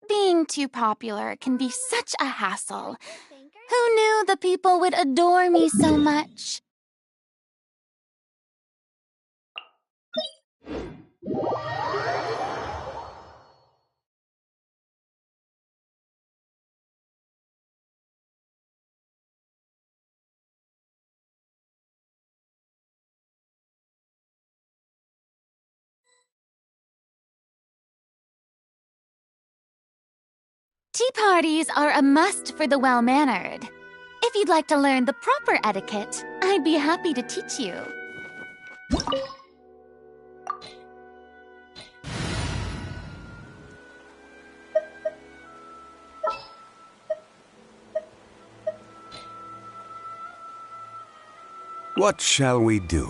Being too popular can be such a hassle. Who knew the people would adore me so much? Tea parties are a must for the well-mannered. If you'd like to learn the proper etiquette, I'd be happy to teach you. What shall we do?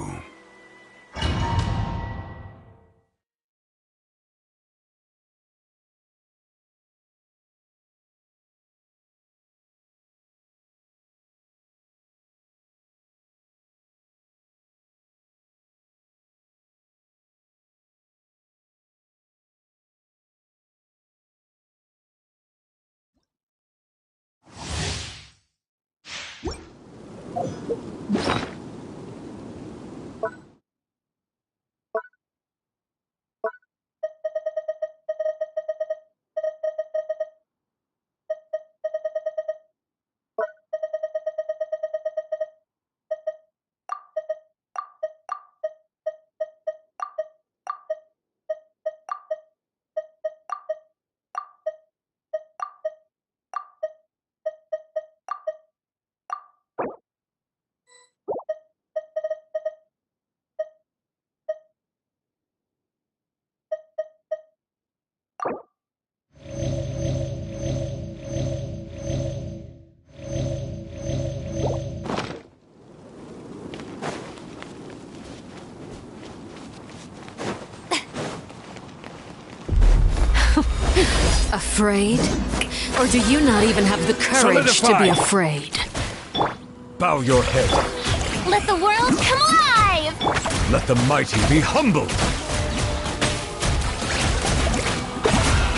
Afraid? Or do you not even have the courage to be afraid? Bow your head. Let the world come alive! Let the mighty be humbled.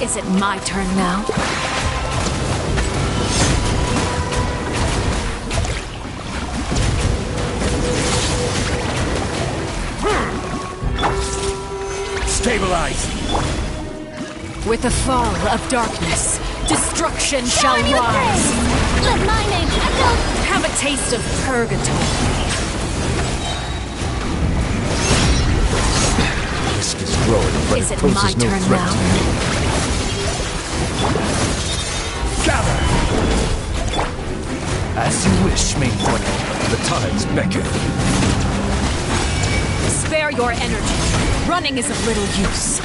Is it my turn now? Stabilize! With the fall of darkness, destruction shall rise. Let my name echo! Have a taste of purgatory. Risk is growing, but Is it it poses my no turn threat now? to me. Gather! As you wish, main one. The tides beckon. Spare your energy. Running is of little use.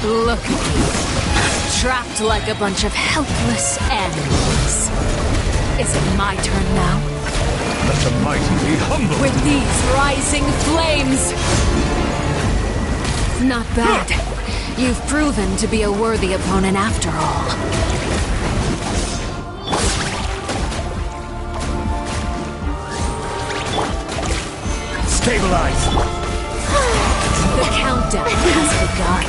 Look at you, trapped like a bunch of helpless animals. Is it my turn now? Let the mighty be humbled. With these rising flames! Not bad. You've proven to be a worthy opponent after all. Stabilize! The countdown has begun.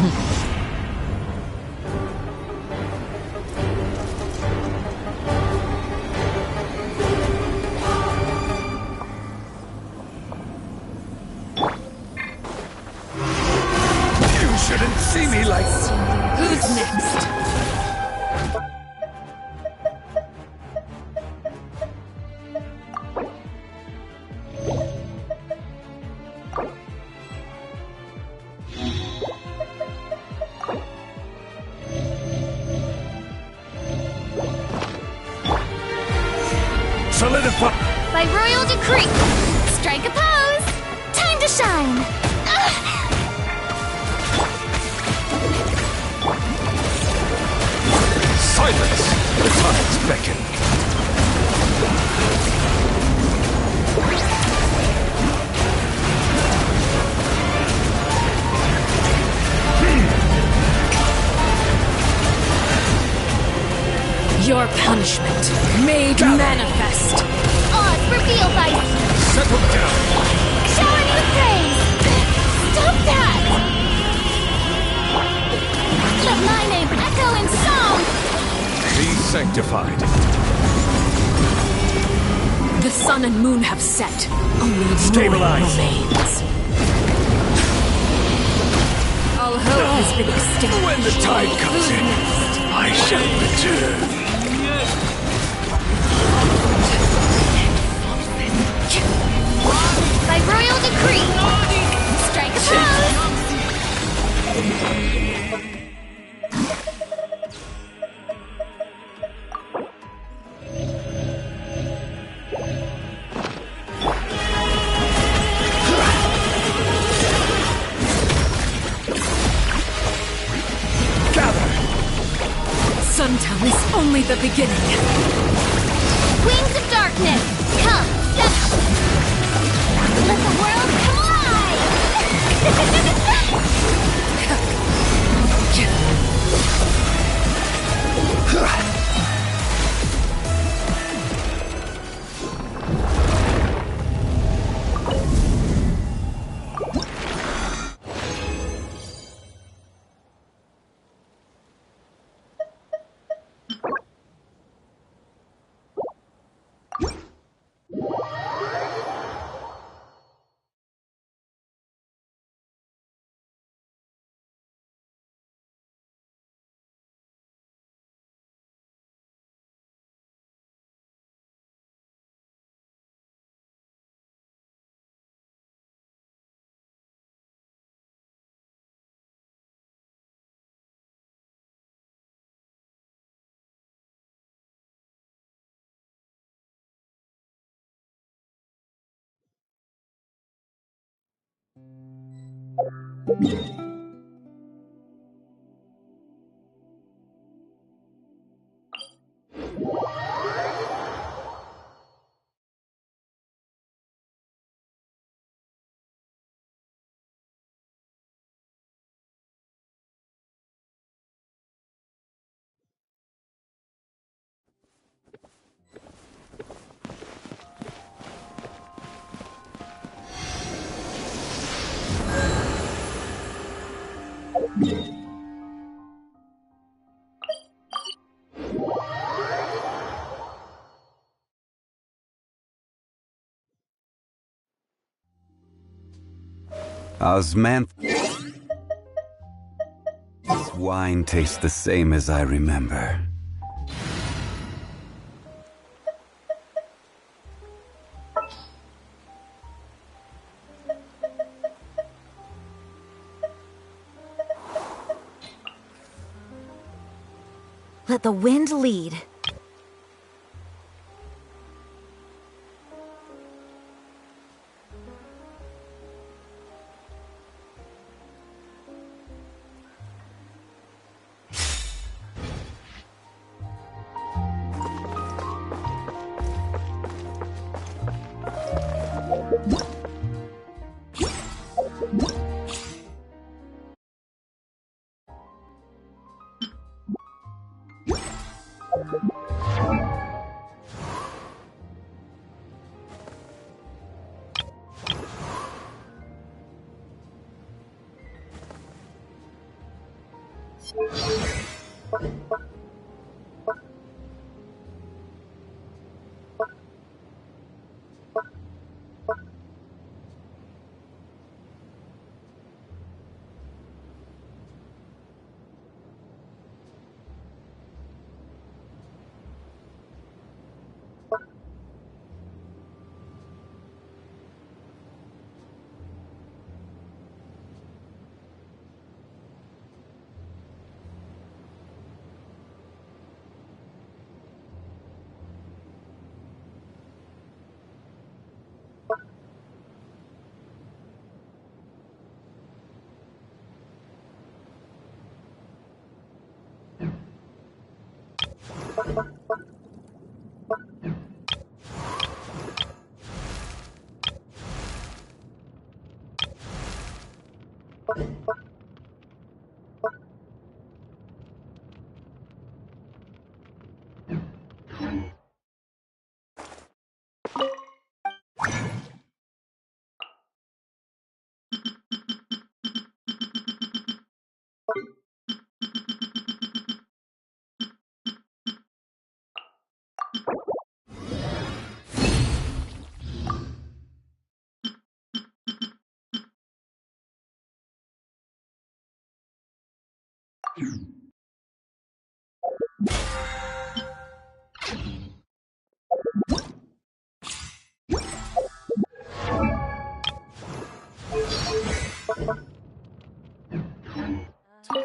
You shouldn't see me like... Who's next? Solidify! By royal decree, strike a pose. Time to shine. Silence! The tides beckon. Your punishment made manifest. Odds revealed by Settle down! showering with praise. Stop that! Let my name echo in song. Be sanctified. The sun and moon have set. Only Stabilize. ruin remains. All hope has been extinguished. When the tide comes in, I shall return. By royal decree, strike a pose. Suntown is only the beginning. Wings of darkness, come, step. Let the world collide. Osman. This wine tastes the same as I remember. Let the wind lead. Time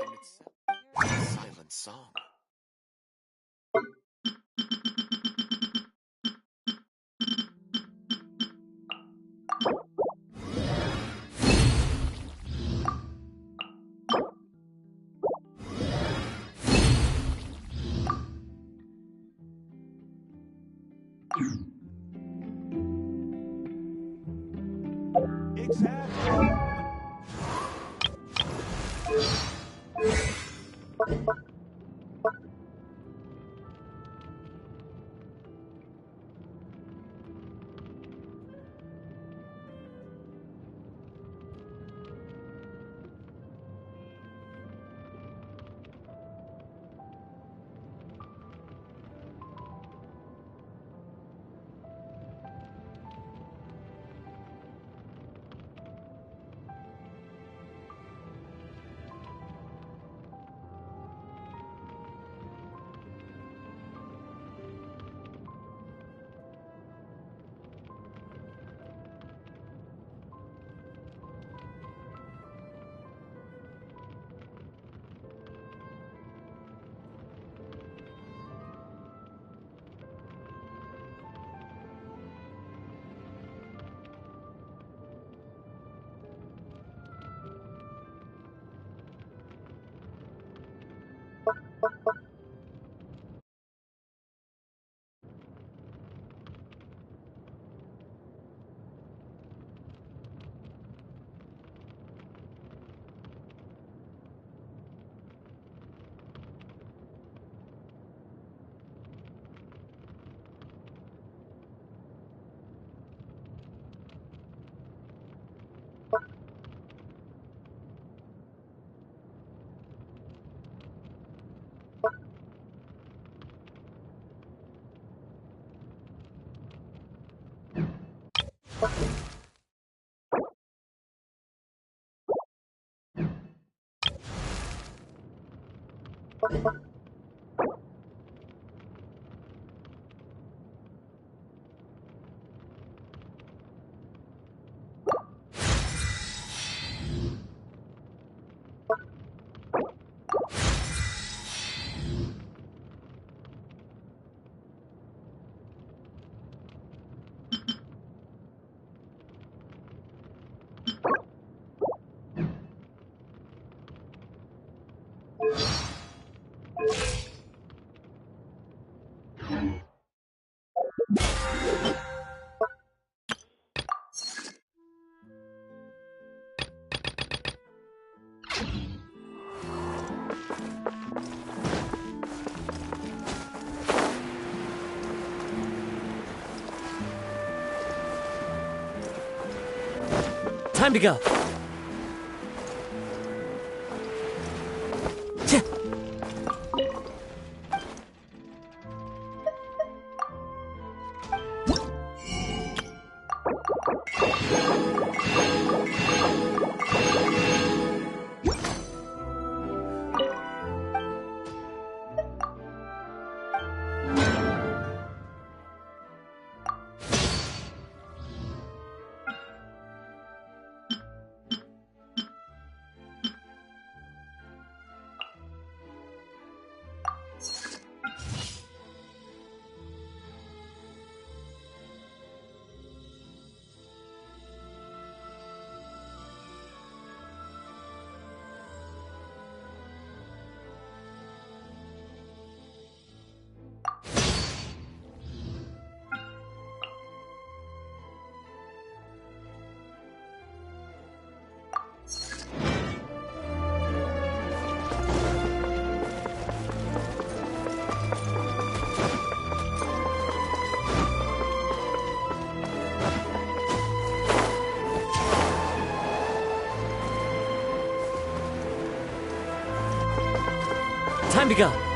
itself. A silent song. Exactly. Time to go. Time to go.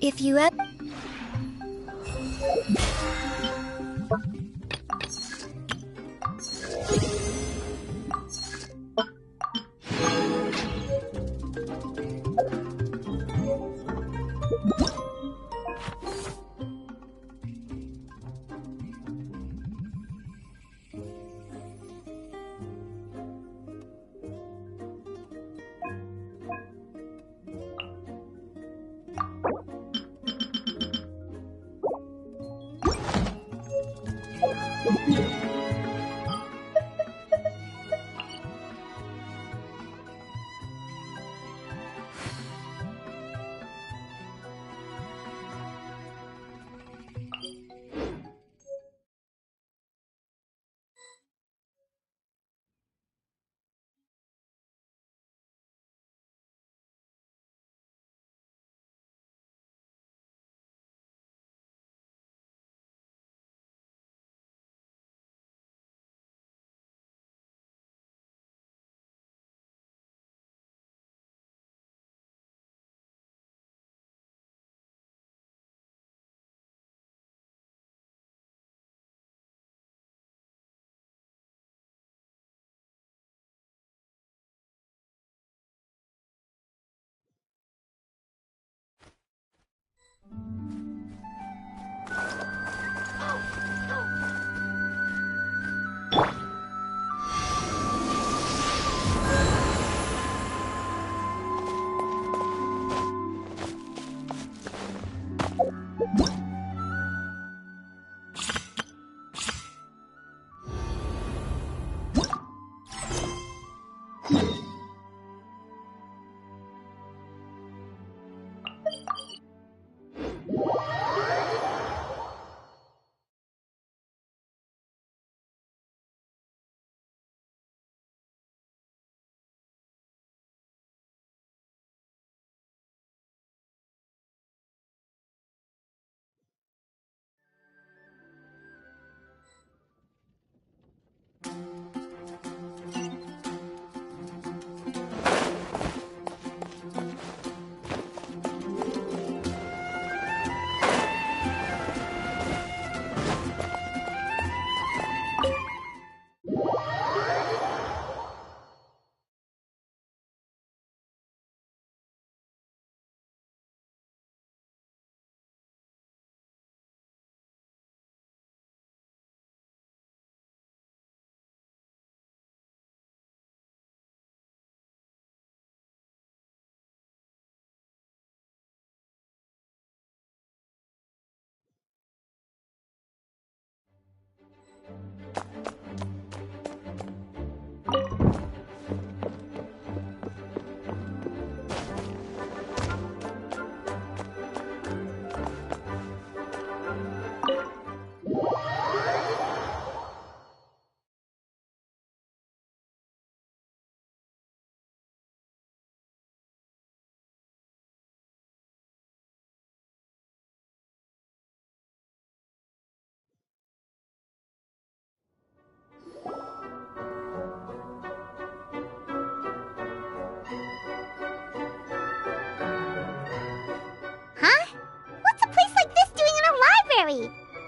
If you ever...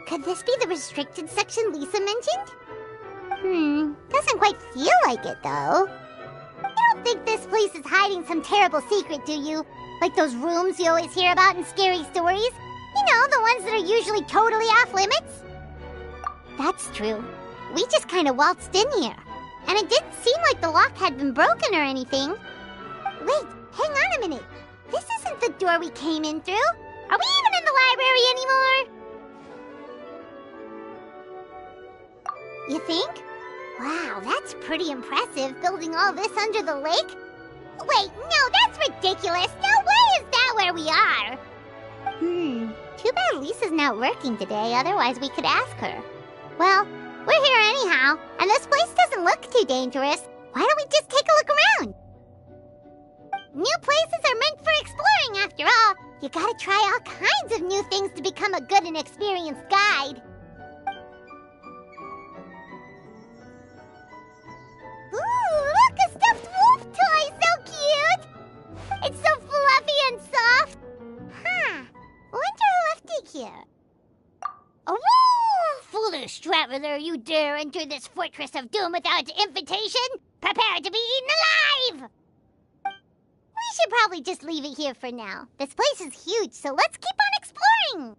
Could this be the restricted section Lisa mentioned? Doesn't quite feel like it, though. You don't think this place is hiding some terrible secret, do you? Like those rooms you always hear about in scary stories? You know, the ones that are usually totally off limits? That's true. We just kind of waltzed in here. And it didn't seem like the lock had been broken or anything. Wait, hang on a minute. This isn't the door we came in through. Are we even in the library anymore? You think? Wow, that's pretty impressive, building all this under the lake. Wait, no, that's ridiculous. No way is that where we are. Too bad Lisa's not working today, otherwise we could ask her. Well, we're here anyhow, and this place doesn't look too dangerous. Why don't we just take a look around? New places are meant for exploring, after all. You gotta try all kinds of new things to become a good and experienced guide. Ooh, look, a stuffed wolf toy! So cute! It's so fluffy and soft. traveler, you dare enter this fortress of doom without invitation? Prepare to be eaten alive! We should probably just leave it here for now. This place is huge, so let's keep on exploring!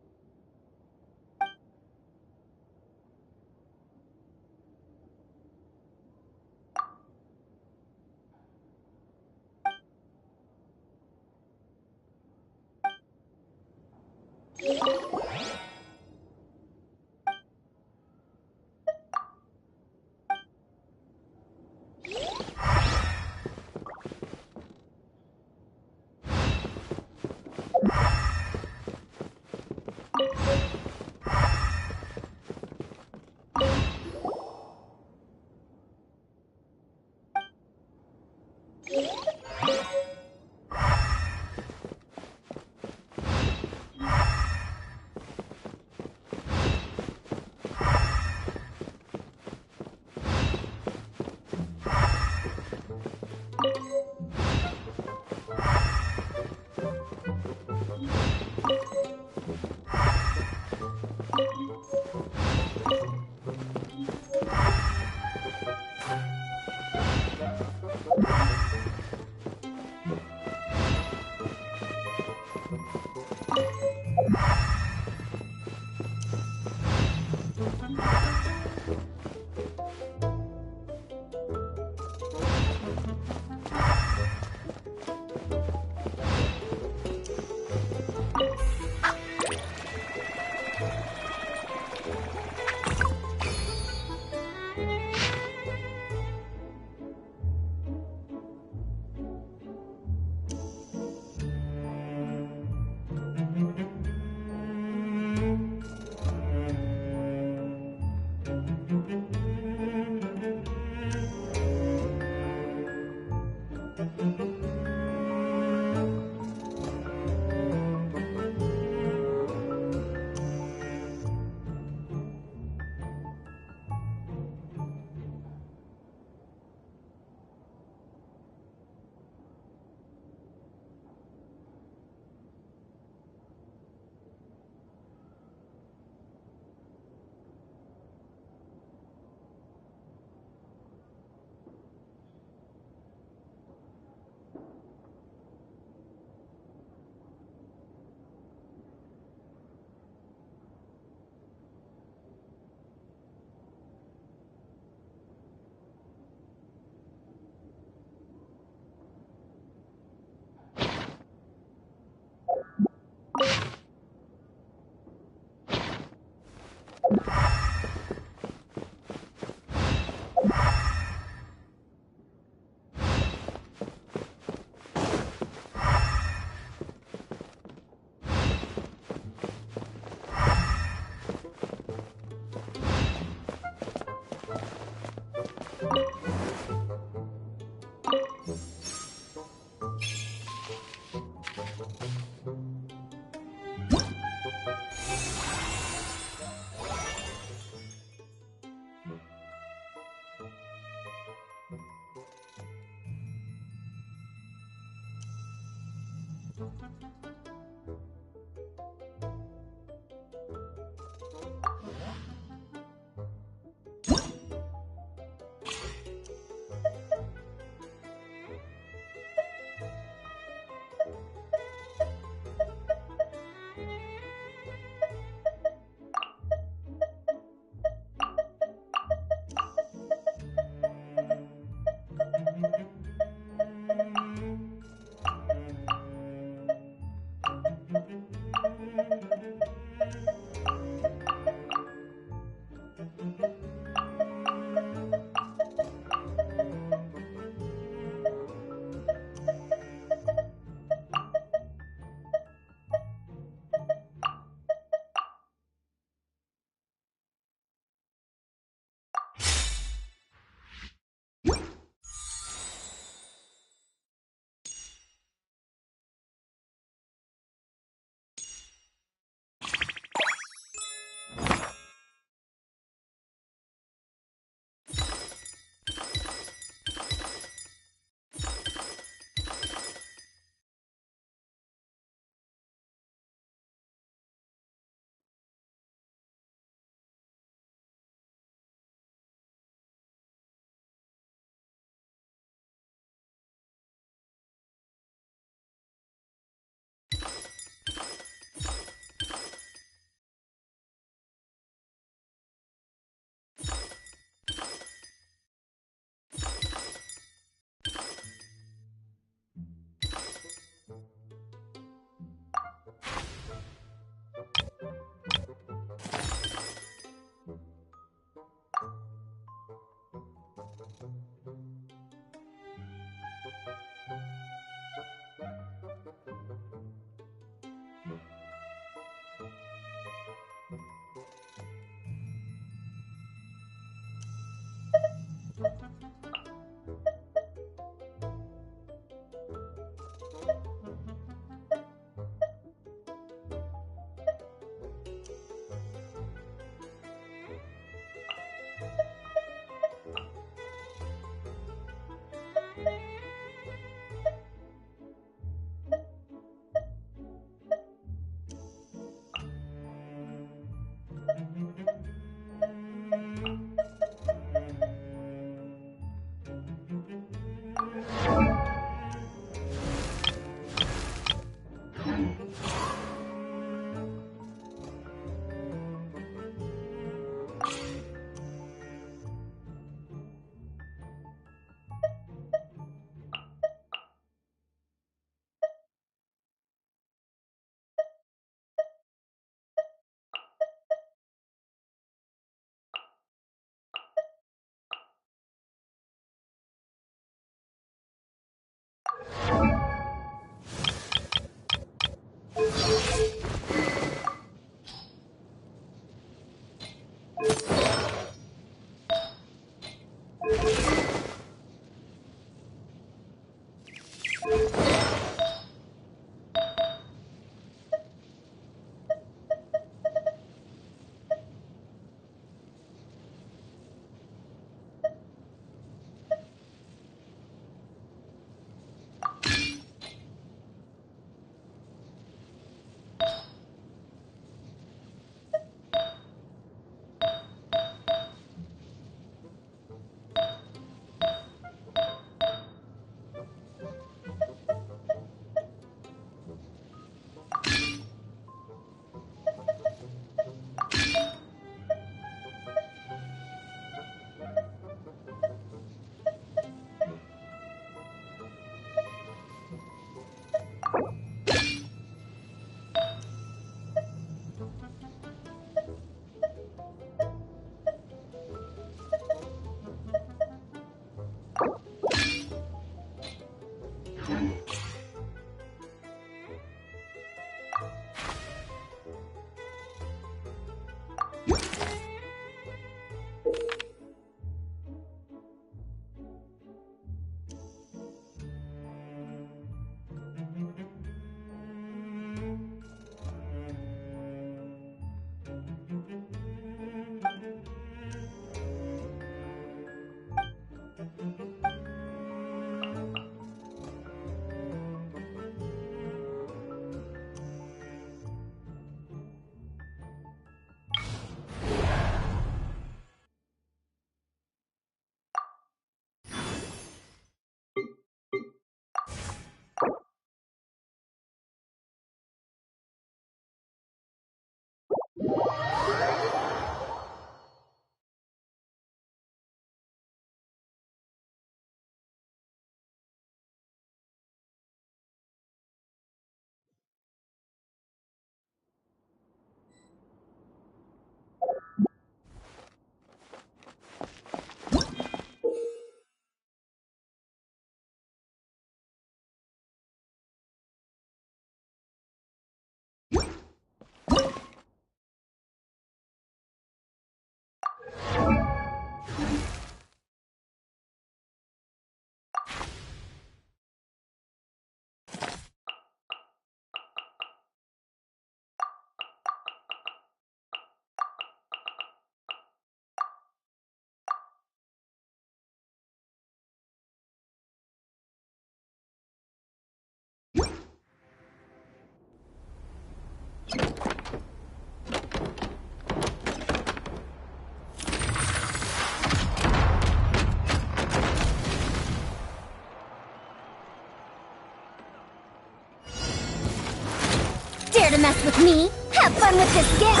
mess with me, have fun with this gift!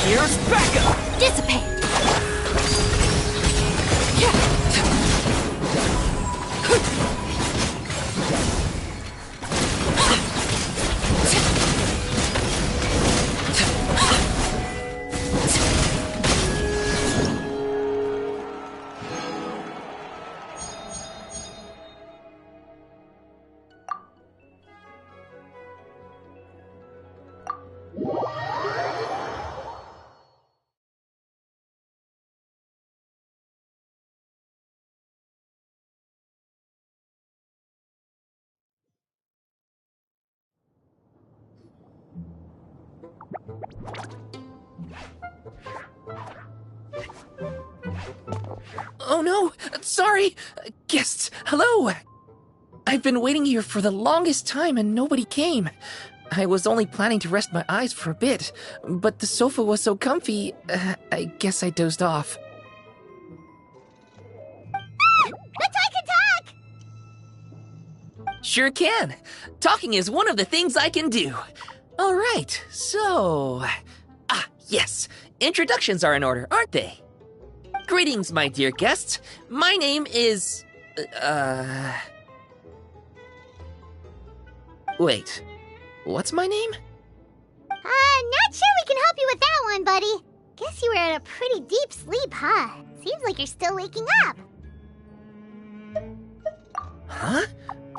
Here's backup! Dissipate! Oh no! Sorry! Guests, hello! I've been waiting here for the longest time and nobody came. I was only planning to rest my eyes for a bit, but the sofa was so comfy, I guess I dozed off. But I can talk! Sure can! Talking is one of the things I can do. Alright, so... yes. Introductions are in order, aren't they? Greetings, my dear guests. My name is... Wait. What's my name? Not sure we can help you with that one, buddy. Guess you were in a pretty deep sleep, huh? Seems like you're still waking up. Huh?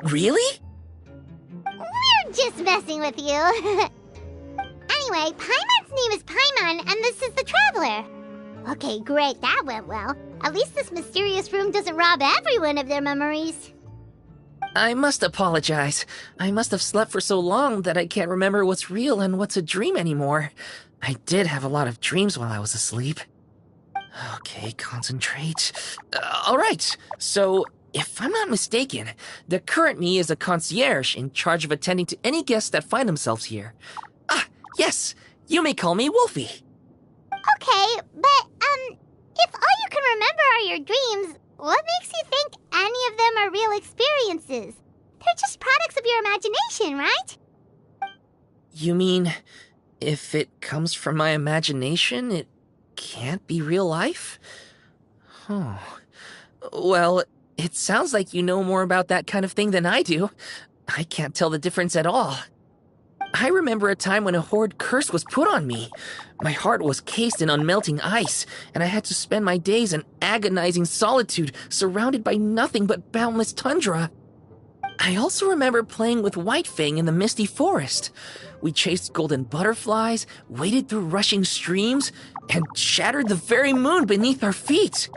Really? We're just messing with you. Anyway, Paimon's name is Paimon, and this is the Traveler. Okay, great, that went well. At least this mysterious room doesn't rob everyone of their memories. I must apologize. I must have slept for so long that I can't remember what's real and what's a dream anymore. I did have a lot of dreams while I was asleep. Okay, concentrate. Alright, so if I'm not mistaken, the current me is a concierge in charge of attending to any guests that find themselves here. Yes, you may call me Wolfie. Okay, but, if all you can remember are your dreams, what makes you think any of them are real experiences? They're just products of your imagination, right? You mean, if it comes from my imagination, it can't be real life? Oh. Well, it sounds like you know more about that kind of thing than I do. I can't tell the difference at all. I remember a time when a horrid curse was put on me. My heart was cased in unmelting ice, and I had to spend my days in agonizing solitude, surrounded by nothing but boundless tundra. I also remember playing with Whitefang in the misty forest. We chased golden butterflies, waded through rushing streams, and shattered the very moon beneath our feet.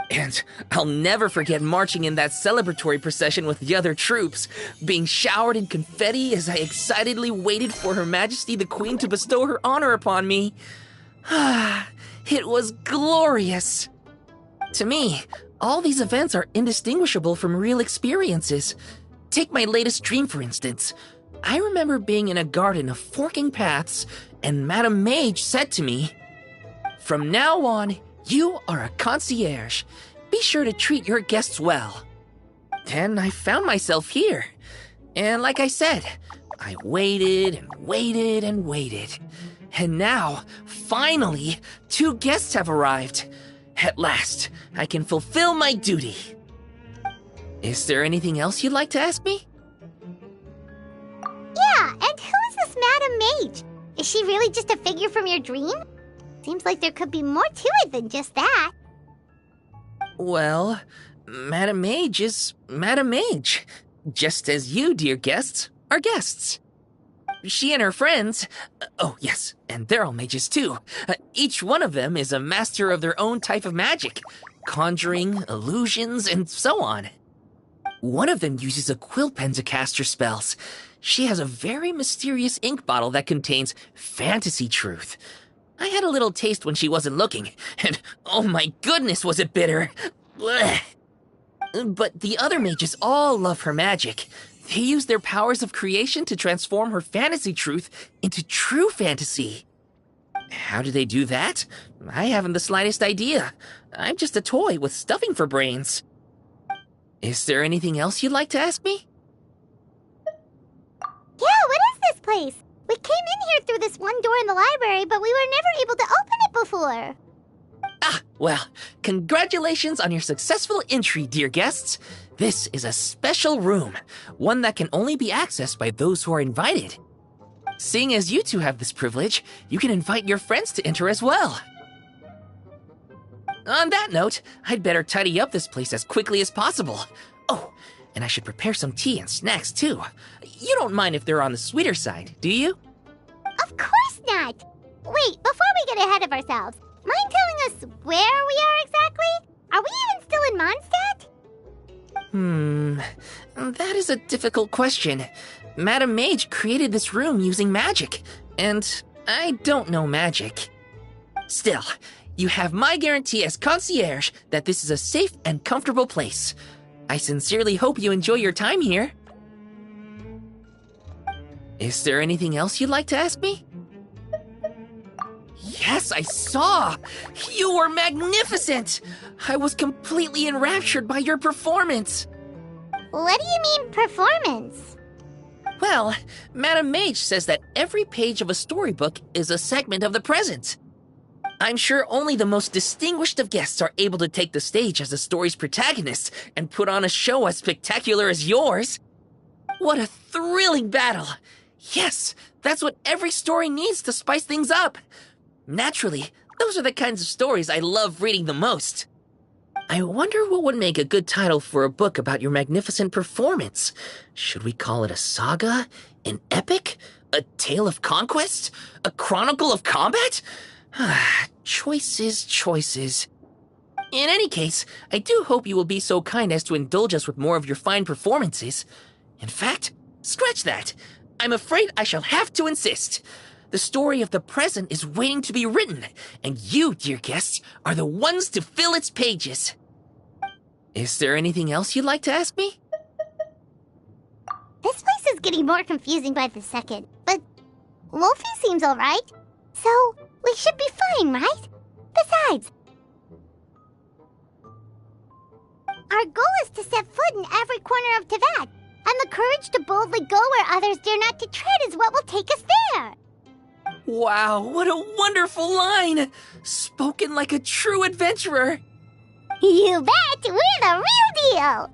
And I'll never forget marching in that celebratory procession with the other troops, being showered in confetti as I excitedly waited for Her Majesty the Queen to bestow her honor upon me. It was glorious. To me, all these events are indistinguishable from real experiences. Take my latest dream, for instance. I remember being in a garden of forking paths, and Madame Mage said to me, "From now on, you are a concierge. Be sure to treat your guests well." And I found myself here. And like I said, I waited and waited and waited. And now, finally, 2 guests have arrived. At last, I can fulfill my duty. Is there anything else you'd like to ask me? Yeah, and who is this Madame Mage? Is she really just a figure from your dream? Seems like there could be more to it than just that. Well, Madame Mage is Madame Mage, just as you, dear guests, are guests. She and her friends, oh yes, and they're all mages too. Each one of them is a master of their own type of magic, conjuring, illusions, and so on. One of them uses a quill pen to cast her spells. She has a very mysterious ink bottle that contains fantasy truth. I had a little taste when she wasn't looking, and oh my goodness was it bitter! Blech. But the other mages all love her magic. They use their powers of creation to transform her fantasy truth into true fantasy. How do they do that? I haven't the slightest idea. I'm just a toy with stuffing for brains. Is there anything else you'd like to ask me? Yeah, what is this place? We came in here through this one door in the library, but we were never able to open it before. Ah, well, congratulations on your successful entry, dear guests. This is a special room, one that can only be accessed by those who are invited. Seeing as you two have this privilege, you can invite your friends to enter as well. On that note, I'd better tidy up this place as quickly as possible. Oh, and I should prepare some tea and snacks too. You don't mind if they're on the sweeter side, do you? Of course not! Wait, before we get ahead of ourselves, mind telling us where we are exactly? Are we even still in Mondstadt? That is a difficult question. Madam Mage created this room using magic, and I don't know magic. Still, you have my guarantee as concierge that this is a safe and comfortable place. I sincerely hope you enjoy your time here. Is there anything else you'd like to ask me? Yes, I saw! You were magnificent! I was completely enraptured by your performance. What do you mean, performance? Well, Madam Mage says that every page of a storybook is a segment of the present. I'm sure only the most distinguished of guests are able to take the stage as the story's protagonist and put on a show as spectacular as yours. What a thrilling battle! Yes, that's what every story needs to spice things up. Naturally, those are the kinds of stories I love reading the most. I wonder what would make a good title for a book about your magnificent performance. Should we call it a saga? An epic? A tale of conquest? A chronicle of combat? Choices, choices. In any case, I do hope you will be so kind as to indulge us with more of your fine performances. In fact, scratch that. I'm afraid I shall have to insist. The story of the present is waiting to be written, and you, dear guests, are the ones to fill its pages. Is there anything else you'd like to ask me? This place is getting more confusing by the second, but Wolfie seems alright. So, we should be fine, right? Besides, our goal is to set foot in every corner of Teyvat, and the courage to boldly go where others dare not to tread is what will take us there. Wow, what a wonderful line! Spoken like a true adventurer! You bet! We're the real deal!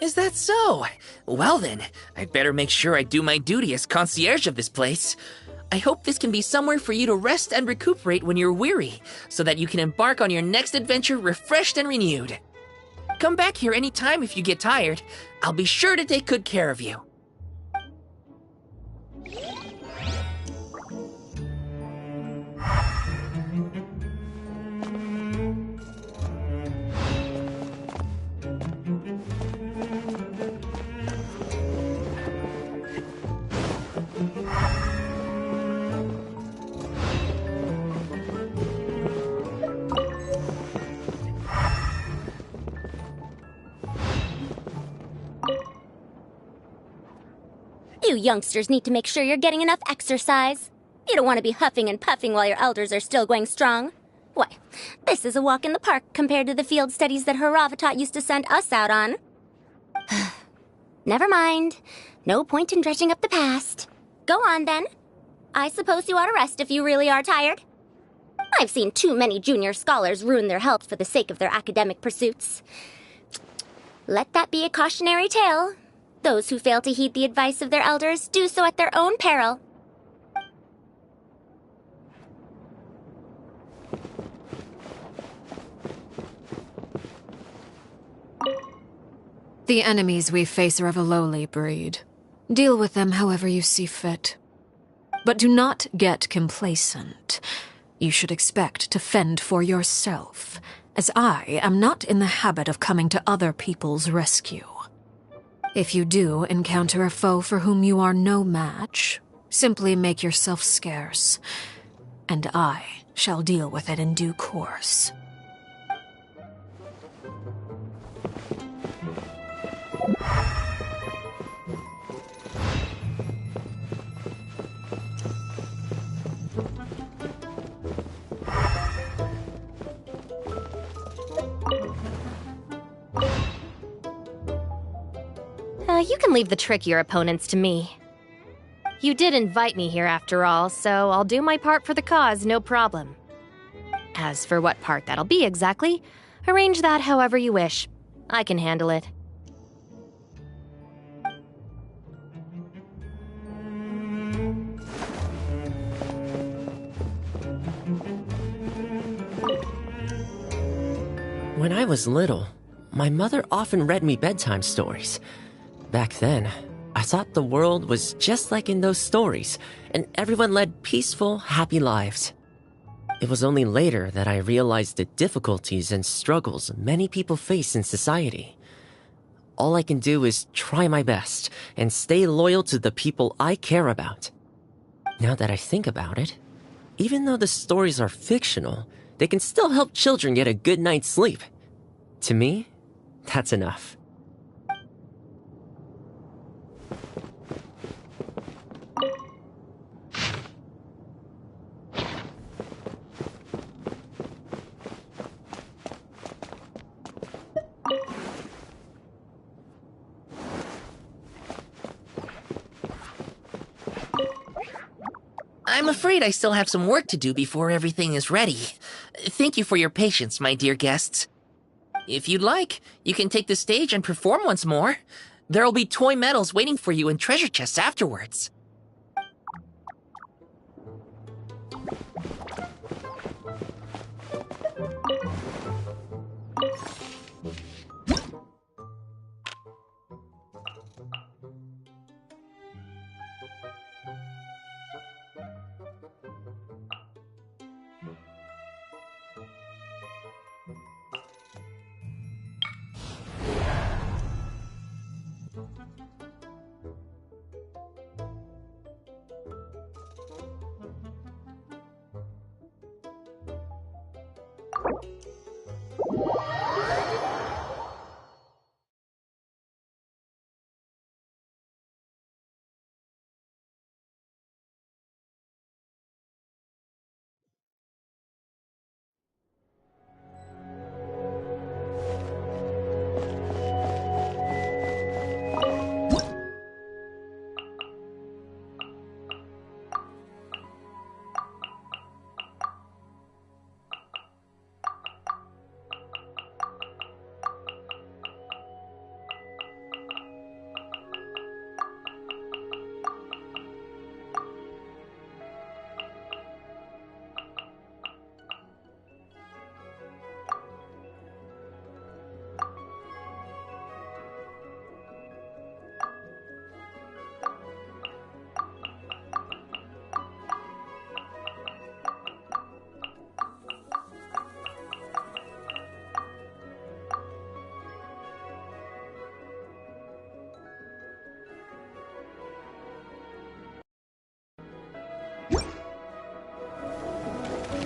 Is that so? Well then, I'd better make sure I do my duty as concierge of this place. I hope this can be somewhere for you to rest and recuperate when you're weary, so that you can embark on your next adventure refreshed and renewed. Come back here anytime if you get tired. I'll be sure to take good care of you. You youngsters need to make sure you're getting enough exercise. You don't want to be huffing and puffing while your elders are still going strong. Why, this is a walk in the park compared to the field studies that Haravatat used to send us out on. Never mind. No point in dredging up the past. Go on, then. I suppose you ought to rest if you really are tired. I've seen too many junior scholars ruin their health for the sake of their academic pursuits. Let that be a cautionary tale. Those who fail to heed the advice of their elders do so at their own peril. The enemies we face are of a lowly breed. Deal with them however you see fit. But do not get complacent. You should expect to fend for yourself, as I am not in the habit of coming to other people's rescue. If you do encounter a foe for whom you are no match, simply make yourself scarce, and I shall deal with it in due course. You can leave the trickier opponents to me. You did invite me here after all, so I'll do my part for the cause, no problem. As for what part that'll be exactly, arrange that however you wish. I can handle it. When I was little, my mother often read me bedtime stories. Back then, I thought the world was just like in those stories, and everyone led peaceful, happy lives. It was only later that I realized the difficulties and struggles many people face in society. All I can do is try my best and stay loyal to the people I care about. Now that I think about it, even though the stories are fictional, they can still help children get a good night's sleep. To me, that's enough. I'm afraid I still have some work to do before everything is ready. Thank you for your patience, my dear guests. If you'd like, you can take the stage and perform once more. There'll be toy medals waiting for you in treasure chests afterwards.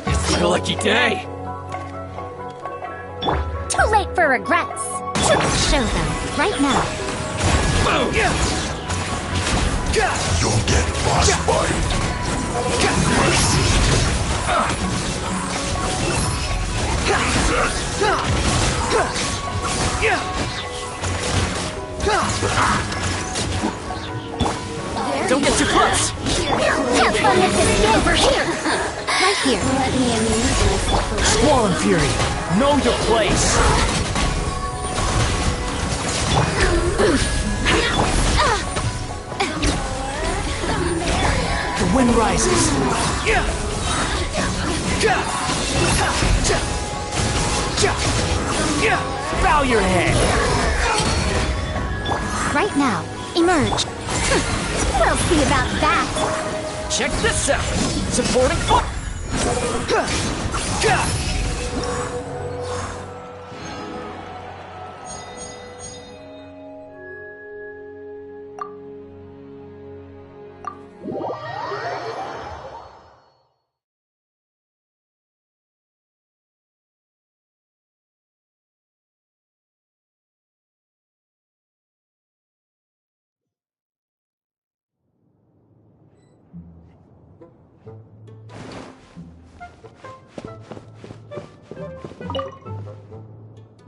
It's a lucky day. Too late for regrets. Show them, right now. Boom! You'll get frostbite. Don't get too close. Have fun with this over here. Right here. Squall and Fury, know your place. The wind rises. Bow your head. Right now. Emerge. We'll see about that. Check this out. Supporting foot.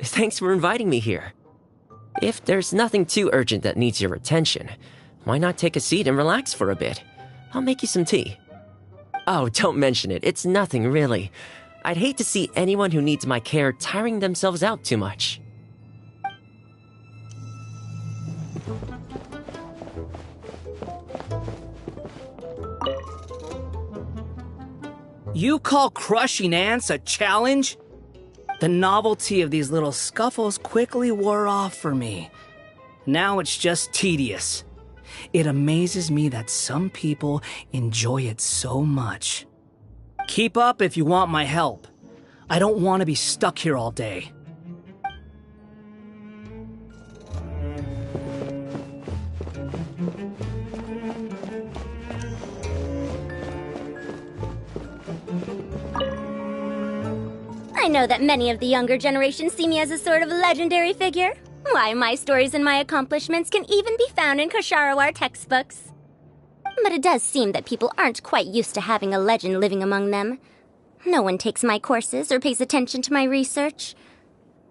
Thanks for inviting me here. If there's nothing too urgent that needs your attention, why not take a seat and relax for a bit? I'll make you some tea. Oh, don't mention it. It's nothing, really. I'd hate to see anyone who needs my care tiring themselves out too much. You call crushing ants a challenge? The novelty of these little scuffles quickly wore off for me. Now it's just tedious. It amazes me that some people enjoy it so much. Keep up if you want my help. I don't want to be stuck here all day. I know that many of the younger generation see me as a sort of legendary figure. Why, my stories and my accomplishments can even be found in Kosharawar textbooks. But it does seem that people aren't quite used to having a legend living among them. No one takes my courses or pays attention to my research.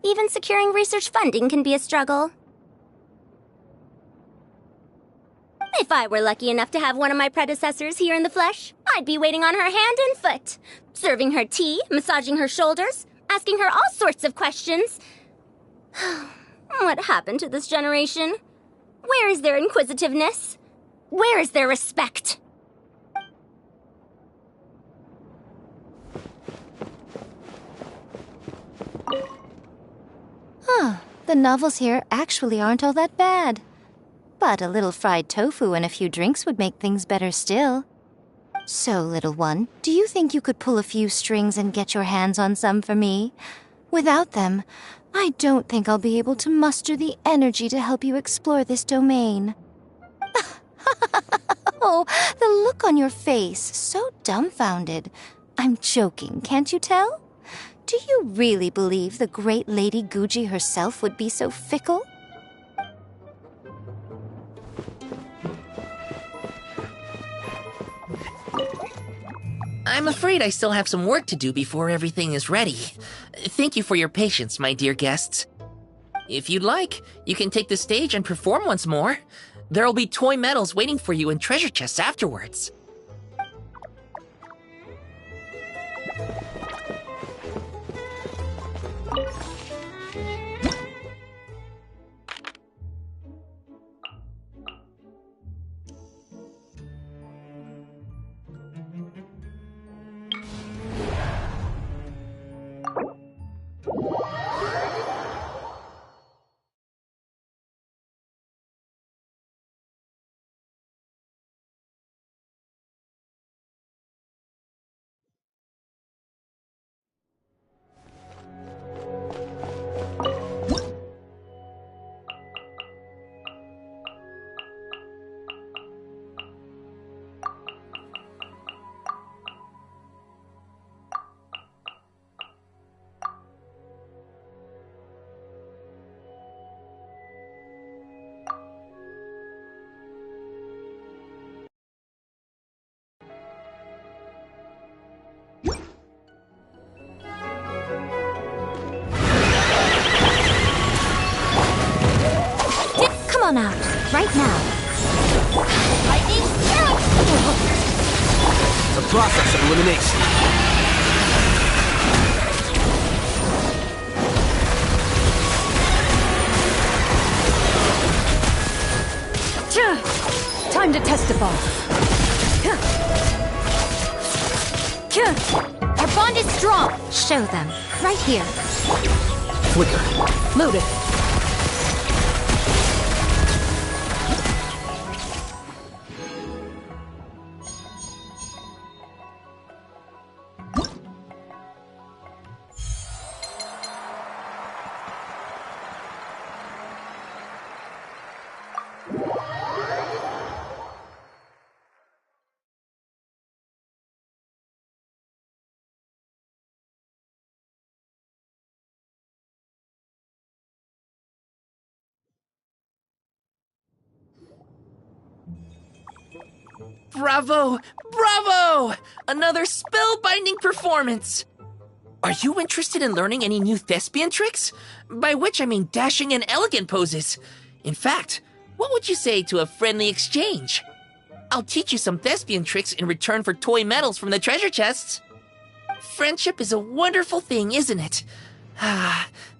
Even securing research funding can be a struggle. If I were lucky enough to have one of my predecessors here in the flesh, I'd be waiting on her hand and foot, serving her tea, massaging her shoulders, asking her all sorts of questions. What happened to this generation? Where is their inquisitiveness? Where is their respect? The novels here actually aren't all that bad. But a little fried tofu and a few drinks would make things better still. So, little one, do you think you could pull a few strings and get your hands on some for me? Without them, I don't think I'll be able to muster the energy to help you explore this domain. Oh, the look on your face, so dumbfounded. I'm joking, can't you tell? Do you really believe the great Lady Guji herself would be so fickle? I'm afraid I still have some work to do before everything is ready. Thank you for your patience, my dear guests. If you'd like, you can take the stage and perform once more. There'll be toy medals waiting for you in treasure chests afterwards. Come on out, right now. Lightning strike! The process of elimination. Time to test the ball. Our bond is strong. Show them, right here. Flicker. Loaded. Bravo! Bravo! Another spellbinding performance! Are you interested in learning any new thespian tricks? By which I mean dashing and elegant poses. In fact, what would you say to a friendly exchange? I'll teach you some thespian tricks in return for toy medals from the treasure chests. Friendship is a wonderful thing, isn't it?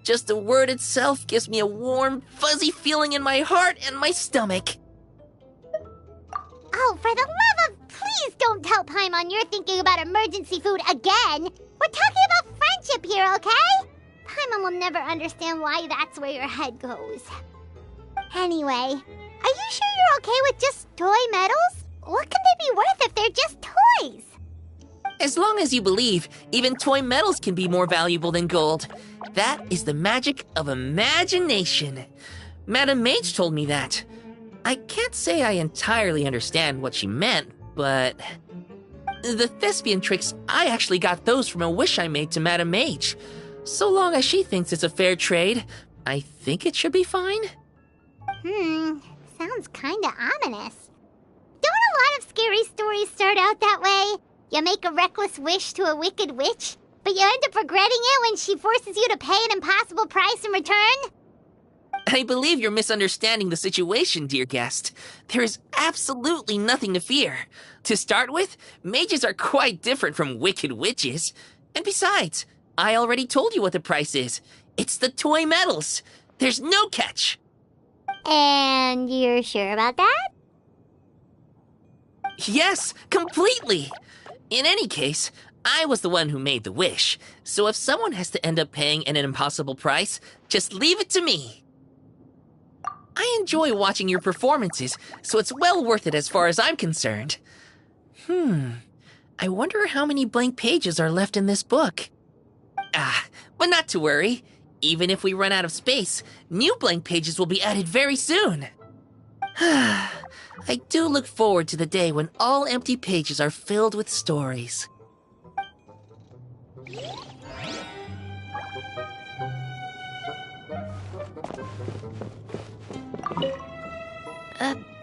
Just the word itself gives me a warm, fuzzy feeling in my heart and my stomach. Oh, for the love of... Please don't tell Paimon you're thinking about emergency food again! We're talking about friendship here, okay? Paimon will never understand why that's where your head goes. Anyway, are you sure you're okay with just toy medals? What can they be worth if they're just toys? As long as you believe, even toy medals can be more valuable than gold. That is the magic of imagination. Madame Mage told me that. I can't say I entirely understand what she meant, but... The thespian tricks, I actually got those from a wish I made to Madame Mage. So long as she thinks it's a fair trade, I think it should be fine. Sounds kinda ominous. Don't a lot of scary stories start out that way? You make a reckless wish to a wicked witch, but you end up regretting it when she forces you to pay an impossible price in return? I believe you're misunderstanding the situation, dear guest. There is absolutely nothing to fear. To start with, mages are quite different from wicked witches. And besides, I already told you what the price is. It's the toy medals. There's no catch. And you're sure about that? Yes, completely. In any case, I was the one who made the wish. So if someone has to end up paying an impossible price, just leave it to me. I enjoy watching your performances, so it's well worth it as far as I'm concerned. I wonder how many blank pages are left in this book. But not to worry. Even if we run out of space, new blank pages will be added very soon. I do look forward to the day when all empty pages are filled with stories.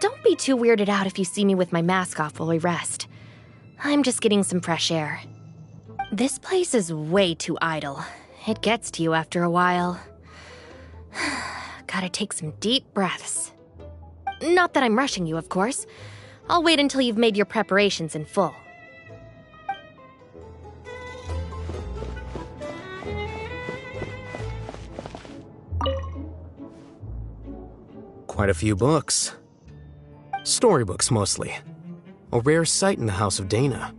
Don't be too weirded out if you see me with my mask off while we rest. I'm just getting some fresh air. This place is way too idle. It gets to you after a while. Gotta take some deep breaths. Not that I'm rushing you, of course. I'll wait until you've made your preparations in full. Quite a few books. Storybooks, mostly. A rare sight in the House of Dana.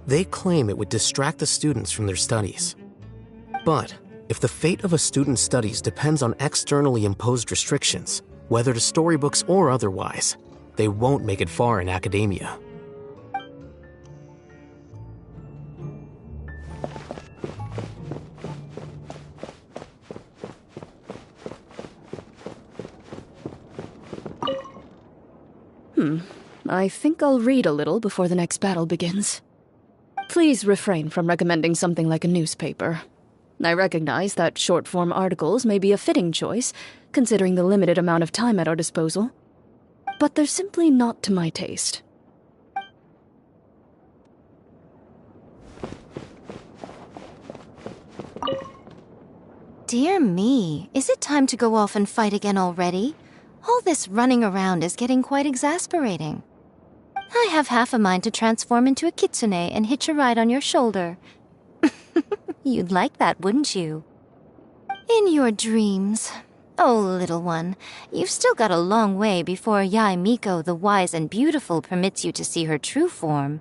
They claim it would distract the students from their studies. But if the fate of a student's studies depends on externally imposed restrictions, whether to storybooks or otherwise, they won't make it far in academia. I think I'll read a little before the next battle begins. Please refrain from recommending something like a newspaper. I recognize that short-form articles may be a fitting choice, considering the limited amount of time at our disposal. But they're simply not to my taste. Dear me, is it time to go off and fight again already? All this running around is getting quite exasperating. I have half a mind to transform into a kitsune and hitch a ride on your shoulder. You'd like that, wouldn't you? In your dreams. Oh, little one, you've still got a long way before Yae Miko the Wise and Beautiful permits you to see her true form.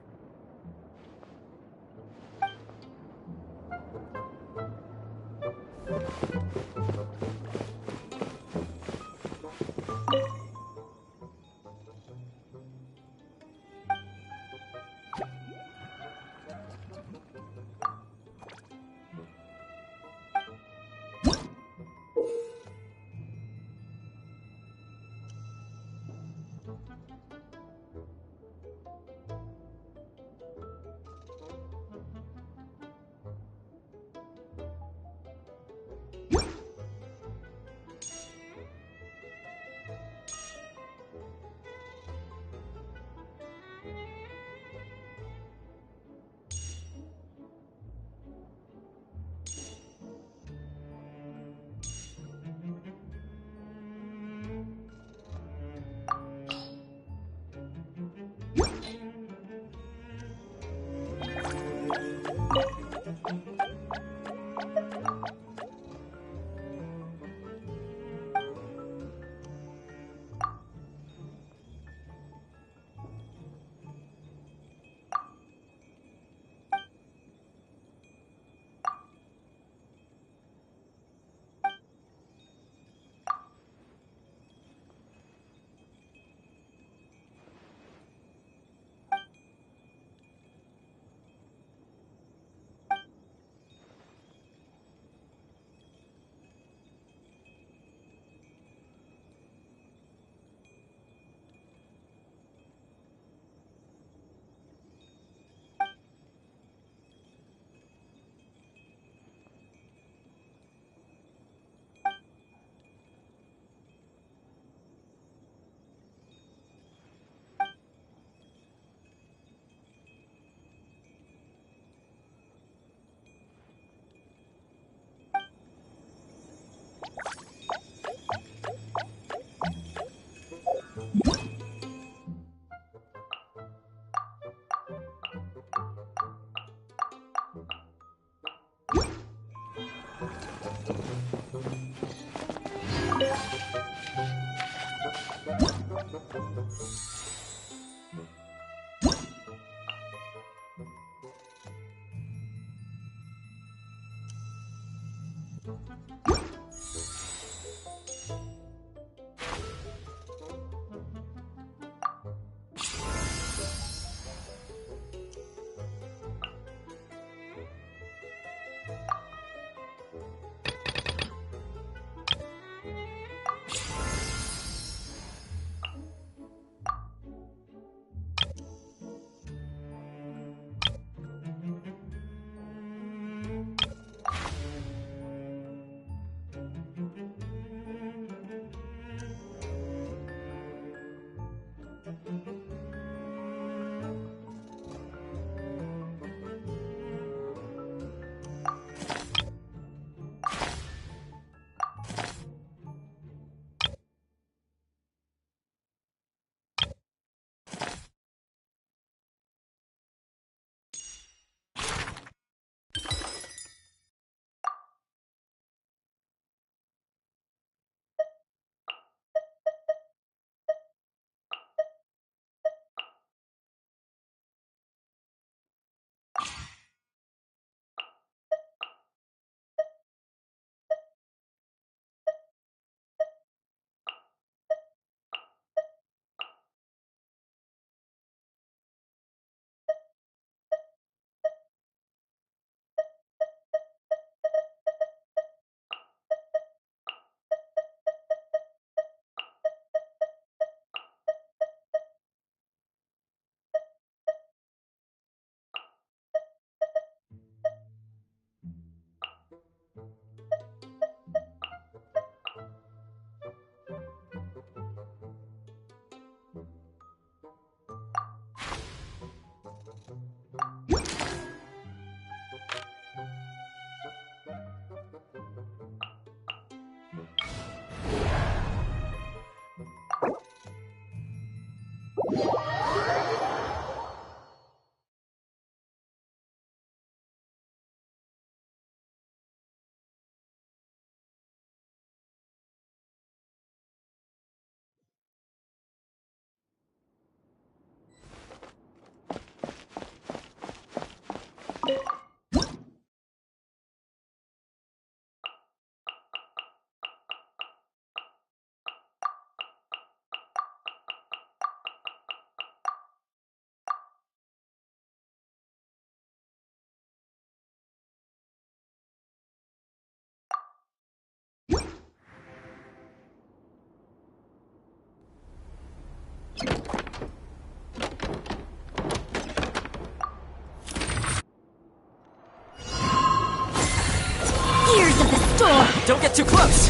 Don't get too close!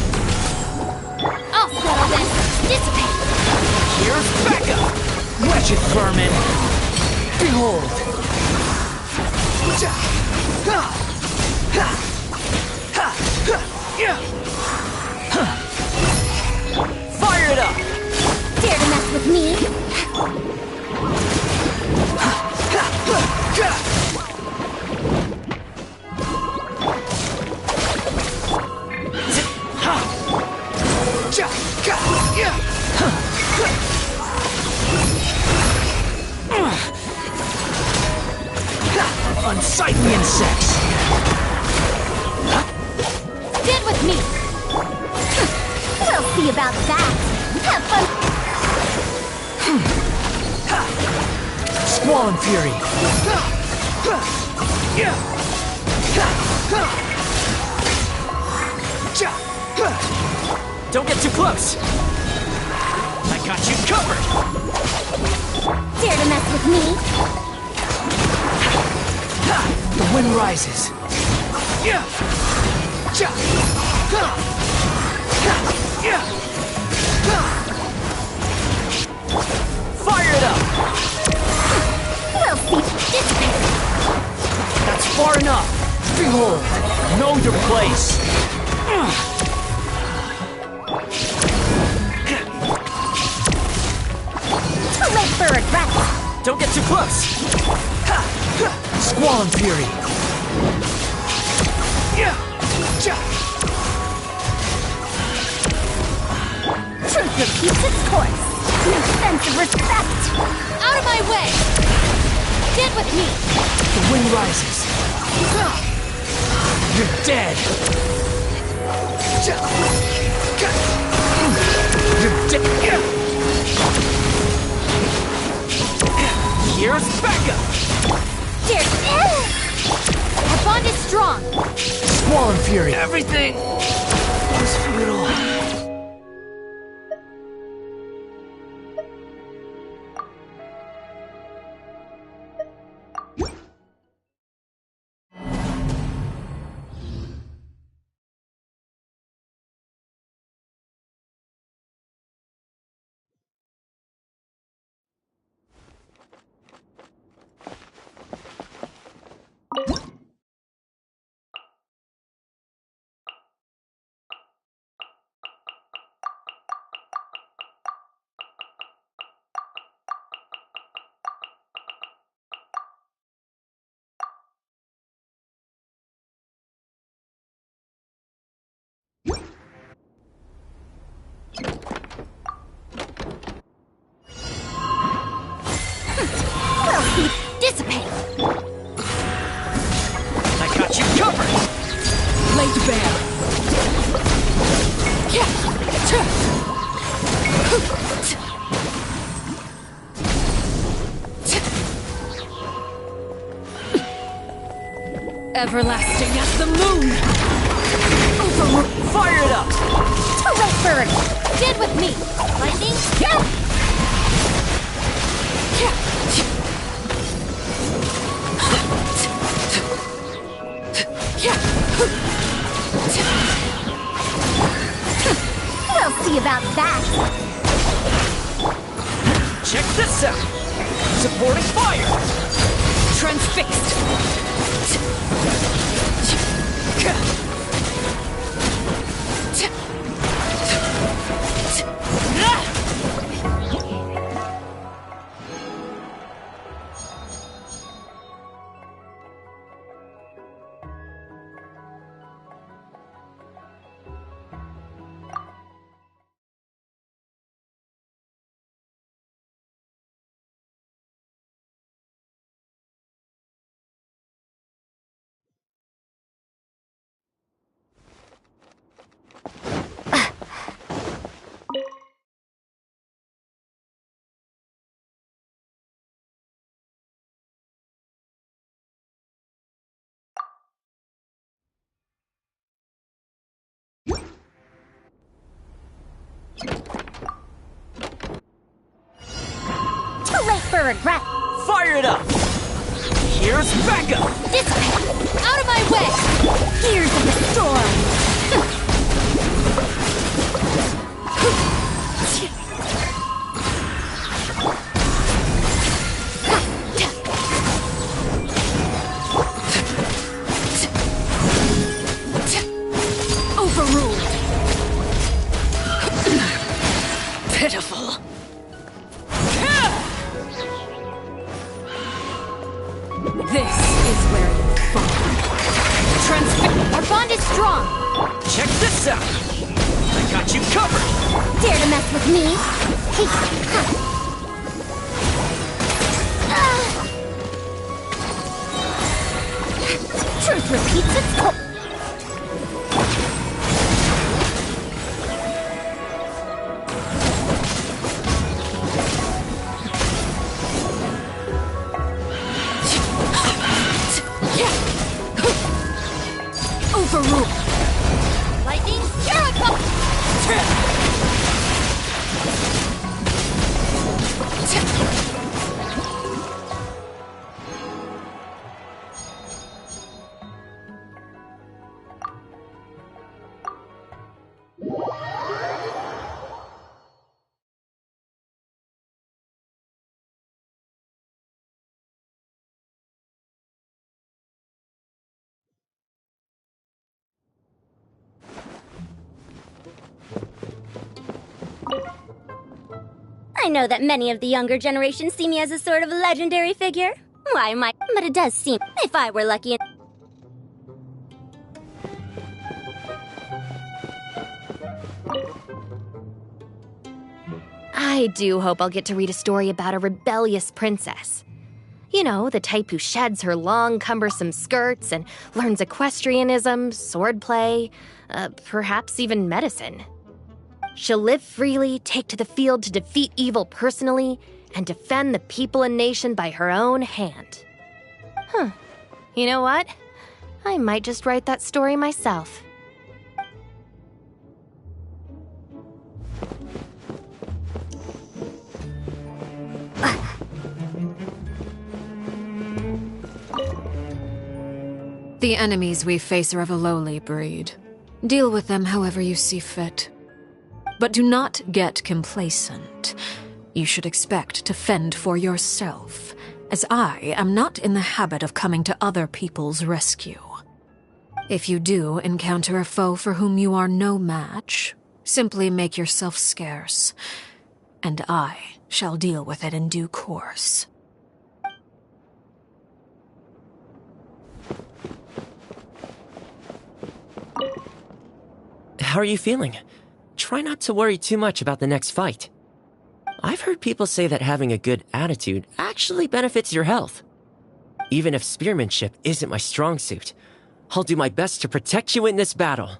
I'll settle this! Dissipate! Here's backup! Wretched vermin! Behold! Fire it up! Dare to mess with me? Unsightly insects! Get with me! We'll see about that! Have fun! Squall and Fury! Don't get too close! I got you covered! Dare to mess with me? The wind rises. Fire it up! We'll see. Dissipate. That's far enough. Behold, know your place. Too late for regret. Don't get too close. Squall and Fury. Truth repeats its course. sense of respect! Out of my way! Get with me! The wind rises. You're dead. You're dead. Here's backup. Our bond is strong! Squall and fury. Everything was futile. Dissipate! I got you covered. Laid bare! Everlasting as the moon! Fire it up. Turret bird! Get with me! Lightning? We'll see about that! Check this out. Supporting fire. Transfixed! Too late for regret! Fire it up. Here's backup. Dissipate! Out of my way! Gears of the storm! Overruled! Pitiful! This is where you fall. Our bond is strong! Check this out. I got you covered. Dare to mess with me? Truth repeats its course. Overruled! Lightning, Jericho! I know that many of the younger generation see me as a sort of legendary figure. Why, but it does seem, if I were lucky. I do hope I'll get to read a story about a rebellious princess. You know, the type who sheds her long, cumbersome skirts and learns equestrianism, swordplay, perhaps even medicine. She'll live freely, take to the field to defeat evil personally, and defend the people and nation by her own hand. You know what? I might just write that story myself. The enemies we face are of a lowly breed. Deal with them however you see fit. But do not get complacent. You should expect to fend for yourself, as I am not in the habit of coming to other people's rescue. If you do encounter a foe for whom you are no match, simply make yourself scarce, and I shall deal with it in due course. How are you feeling? Try not to worry too much about the next fight. I've heard people say that having a good attitude actually benefits your health. Even if spearmanship isn't my strong suit, I'll do my best to protect you in this battle.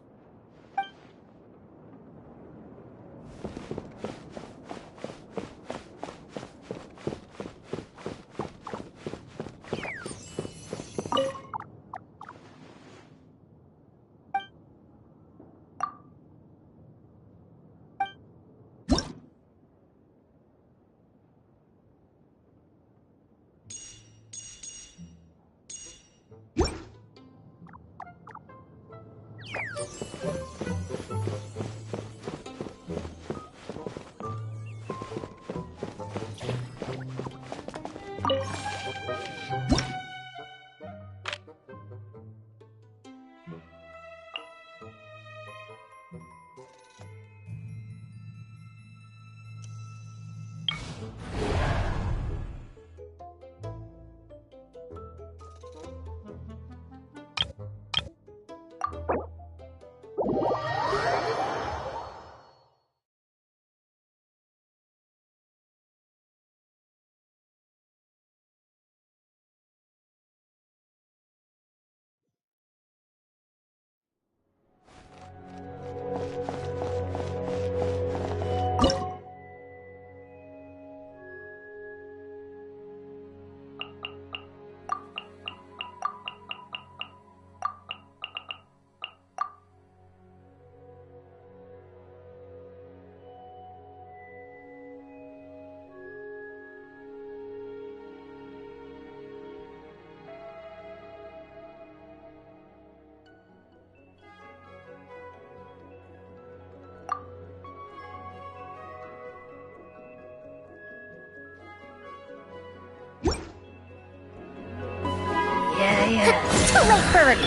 Too late, bird!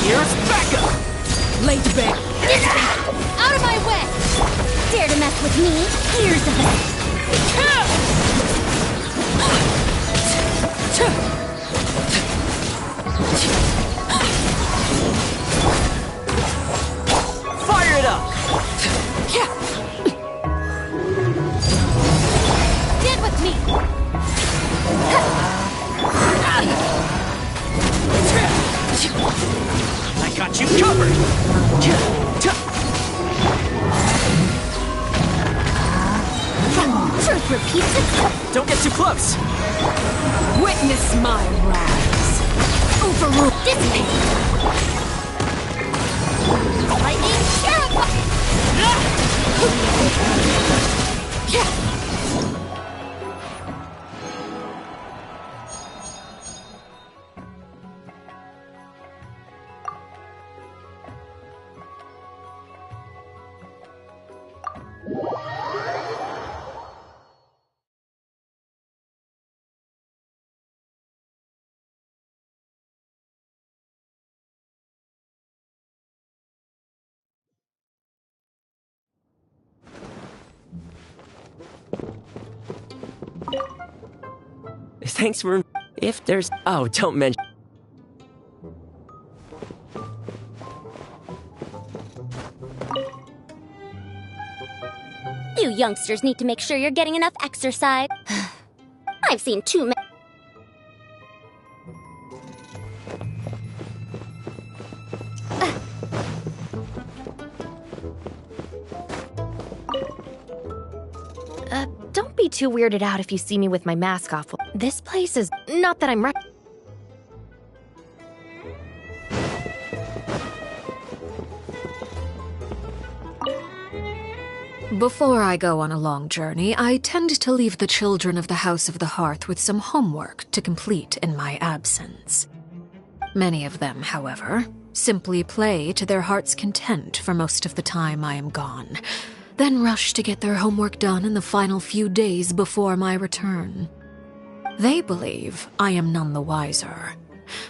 Here's Becca! Lay to bed. Out of my way! Dare to mess with me? Here's the Fire it up! Get with me! I got you covered! Truth repeats itself! Don't get too close! Witness my rise. Overrule! Dissipate! Lightning terrify! Thanks for... If there's... Oh, don't mention... You youngsters need to make sure you're getting enough exercise. I've seen too many. Don't be too weirded out if you see me with my mask off. This place is not that I'm Before I go on a long journey, I tend to leave the children of the House of the Hearth with some homework to complete in my absence. Many of them, however, simply play to their heart's content for most of the time I am gone, then rush to get their homework done in the final few days before my return. They believe I am none the wiser,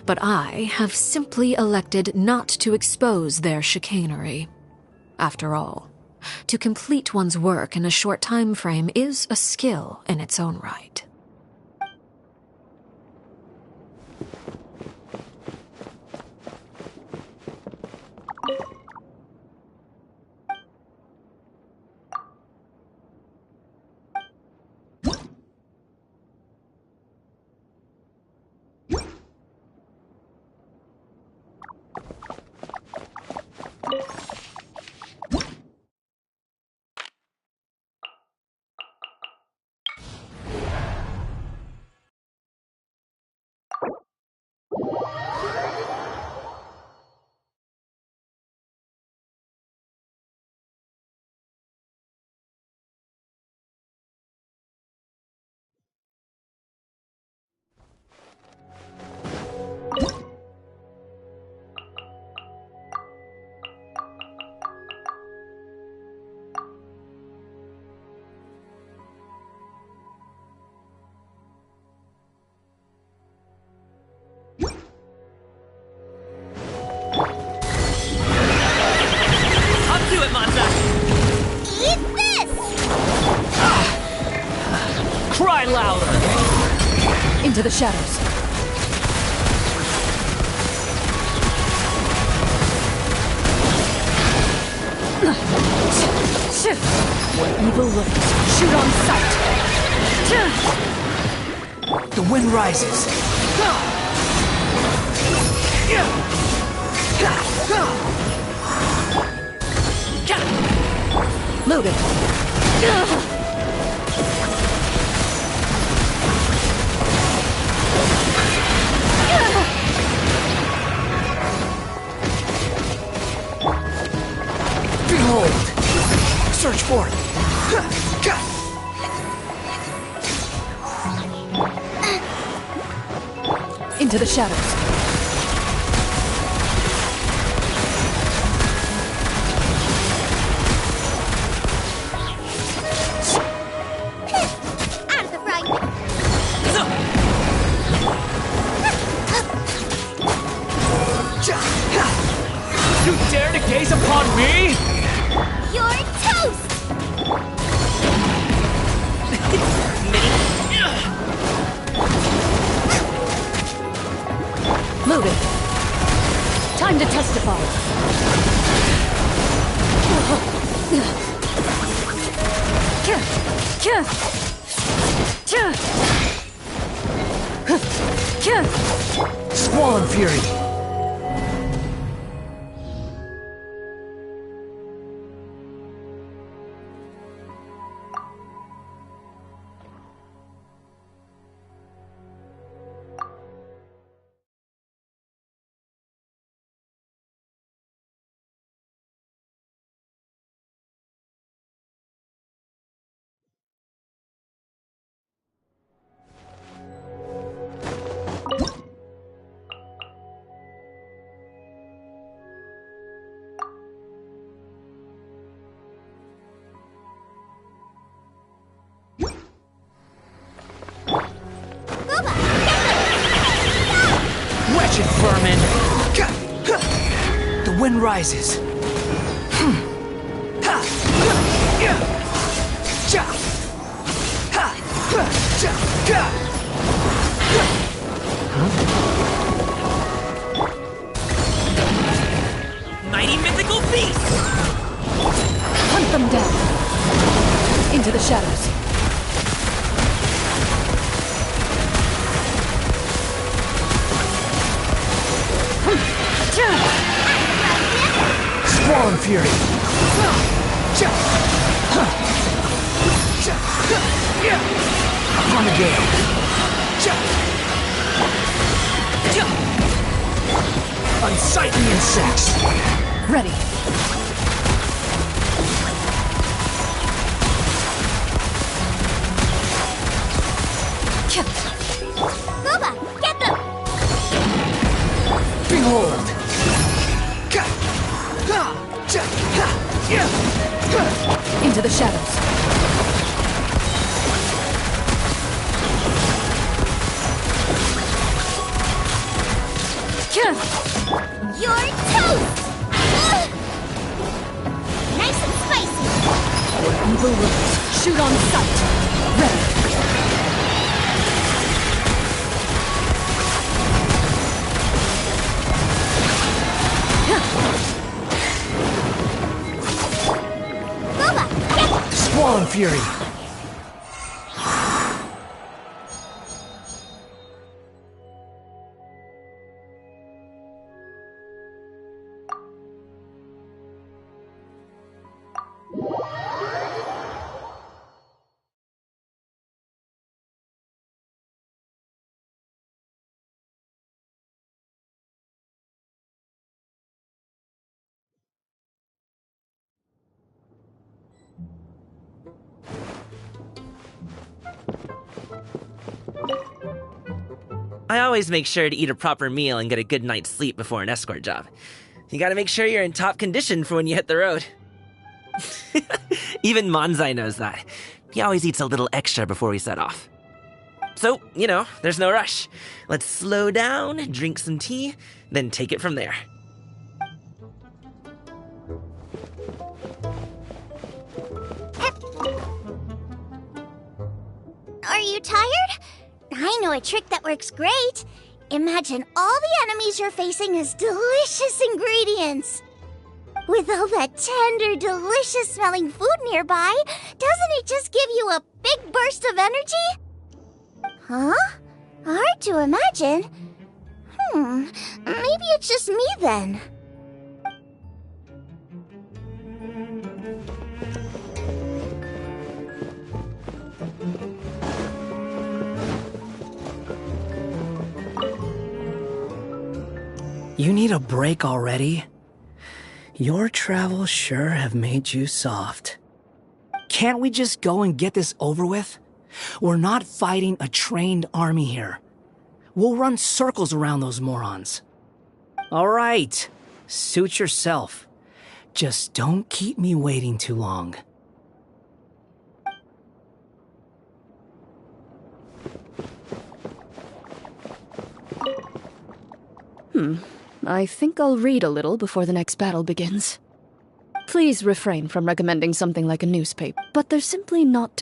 but I have simply elected not to expose their chicanery. After all, to complete one's work in a short time frame is a skill in its own right. Cry louder! Into the shadows. Where evil lurks, shoot on sight! The wind rises. Loaded. Behold! Search for it! Into the shadows. Out of the frying pan. You dare to gaze upon me? You're toast! Loaded. Time to testify. Squall Fury! Wretched vermin! The wind rises. Mighty mythical beast! Hunt them down. Swan Fury! Upon the gale! Unsightly insects! Ready. Booba, get them! Behold! Into the shadows. You're toast! Nice and spicy! Evil wills. Shoot on sight. Ready. Booba, get Swan Fury! I always make sure to eat a proper meal and get a good night's sleep before an escort job. You gotta make sure you're in top condition for when you hit the road. Even Manzai knows that. He always eats a little extra before we set off. So, there's no rush. Let's slow down, drink some tea, then take it from there. Are you tired? I know a trick that works great. Imagine all the enemies you're facing as delicious ingredients. With all that tender, delicious smelling food nearby, doesn't it just give you a big burst of energy? Huh? Hard to imagine. Maybe it's just me then. You need a break already? Your travels sure have made you soft. Can't we just go and get this over with? We're not fighting a trained army here. We'll run circles around those morons. All right, suit yourself. Just don't keep me waiting too long. I think I'll read a little before the next battle begins. Please refrain from recommending something like a newspaper, but there's simply not...